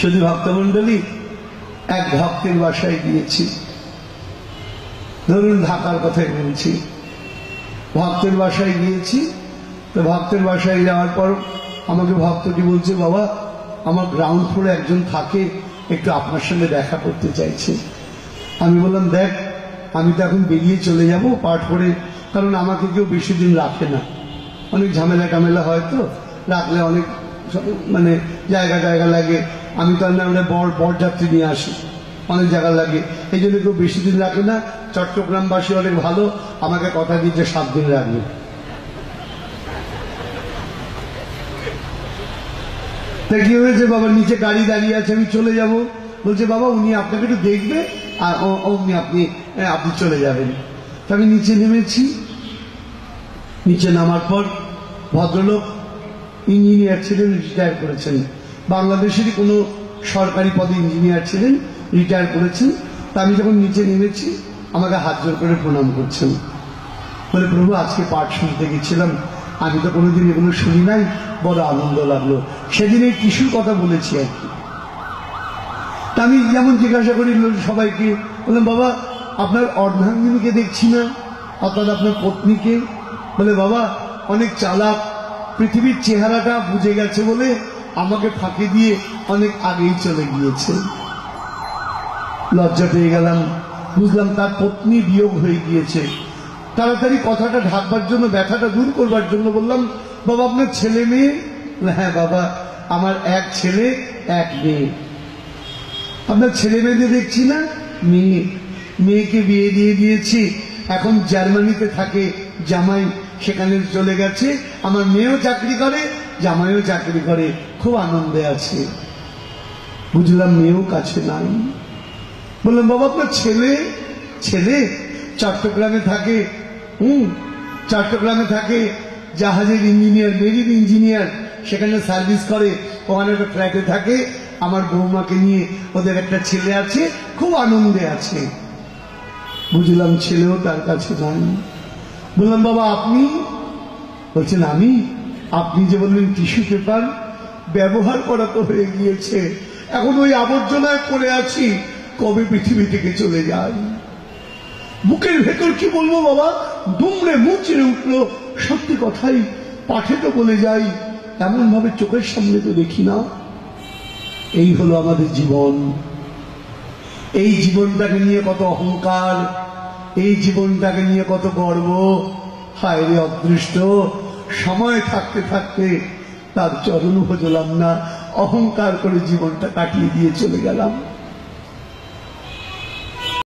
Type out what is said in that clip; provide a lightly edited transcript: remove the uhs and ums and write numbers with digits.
শুধু ভক্তমণ্ডলী, এক ভক্তের বাসায় গিয়েছি, ধরুন ঢাকার কথাই বলছি। ভক্তের বাসায় গিয়েছি, তো ভক্তের বাসায় যাওয়ার পর আমাকে ভক্তটি বলছে, বাবা আমার গ্রাউন্ড ফ্লোরে একজন থাকে, একটু আপনার সঙ্গে দেখা করতে চাইছে। আমি বললাম, দেখ আমি তো এখন বেরিয়ে চলে যাব পাঠ করে, কারণ আমাকে কেউ বেশি দিন রাখে না, অনেক ঝামেলা টামেলা হয়, তো রাখলে অনেক মানে জায়গা লাগে। আমি তো আমরা বরযাত্রী নিয়ে আসি, অনেক জায়গা লাগে, এই জন্য কেউ বেশি দিন রাখে না। চট্টগ্রামবাসী অনেক ভালো, আমাকে কথা দিয়েছে 7 দিন রাখবে। তা কি হয়েছে, বাবা নিচে গাড়ি দাঁড়িয়ে আছে, আমি চলে যাব। বলছে, বাবা উনি আপনাকে একটু দেখবে আর অমনি আপনি চলে যাবেন। তা আমি নিচে নেমেছি। নিচে নামার পর ভদ্রলোক ইঞ্জিনিয়ার ছিলেন, রিটায়ার করেছেন, বাংলাদেশেরই কোনো সরকারি পদে ইঞ্জিনিয়ার ছিলেন, রিটায়ার করেছেন। তা আমি যখন নিচে নেমেছি, আমাকে হাত জোর করে প্রণাম করছেন। বলে, প্রভু আজকে পাঠ শুনতে গেছিলাম, আমি তো কোনোদিন এগুলো শুনি নাই, বড় আনন্দ লাগলো। সেদিন এই টিস্যুর কথা বলেছি আর কি। তা আমি যেমন জিজ্ঞাসা করি সবাইকে, বললাম, বাবা আপনার অর্ধাঙ্গিনীকে দেখছি না, অর্থাৎ আপনার পত্নীকে। বলে, বাবা অনেক চালাক, পৃথিবীর চেহারাটা বুঝে গেছে বলে আমাকে ফাঁকি দিয়ে অনেক আগেই চলে গিয়েছে। লজ্জা পেয়ে গেলাম, বুঝলাম তার পত্নী বিয়োগ হয়ে গিয়েছে। তাড়াতাড়ি কথাটা ঢাকবার জন্য, ব্যথাটা দূর করবার জন্য বললাম, বাবা আপনার ছেলে মেয়ে? হ্যাঁ বাবা, আমার এক ছেলে এক মেয়ে। আপনার ছেলে মেয়েদের দেখছি না? মেয়েকে বিয়ে দিয়ে দিয়েছি, এখন জার্মানিতে থাকে, জামাই সেখানে চলে গেছে। আমার মেয়েও চাকরি করে, জামাইও চাকরি করে, খুব আনন্দে আছে। বুঝলাম মেয়েও কাছে নাই। বললাম, বাবা আপনার ছেলে? চট্টগ্রামে থাকে। চট্টগ্রামে থাকে, জাহাজের ইঞ্জিনিয়ার, মেরিন ইঞ্জিনিয়ার, সেখানে সার্ভিস করে, ওখানে একটা ফ্ল্যাটে থাকে। আমার বৌমাকে নিয়ে ওদের একটা ছেলে আছে, খুব আনন্দে আছে। বুঝলাম ছেলেও তার কাছে নাই। বললাম, বাবা আপনি? বলছেন, আমি? আপনি যে বললেন টিস্যু পেপার, ব্যবহার করা তো হয়ে গিয়েছে, এখন ওই আবর্জনায় পড়ে আছি, কবে পৃথিবী থেকে চলে যাই। বুকের ভেতর কি বলবো বাবা, দুমড়ে মুচড়ে উঠলো। সত্যি কথাই, পাঠে তো বলে যাই, এমন ভাবে চোখের সামনে তো দেখি না। এই হলো আমাদের জীবন। এই জীবনটাকে নিয়ে কত অহংকার, এই জীবনটাকে নিয়ে কত গর্ব। হায় রে অদৃষ্ট, সময় থাকতে থাকতে তার চরণ ভজলাম না, অহংকার করে জীবনটা কাটিয়ে দিয়ে চলে গেলাম।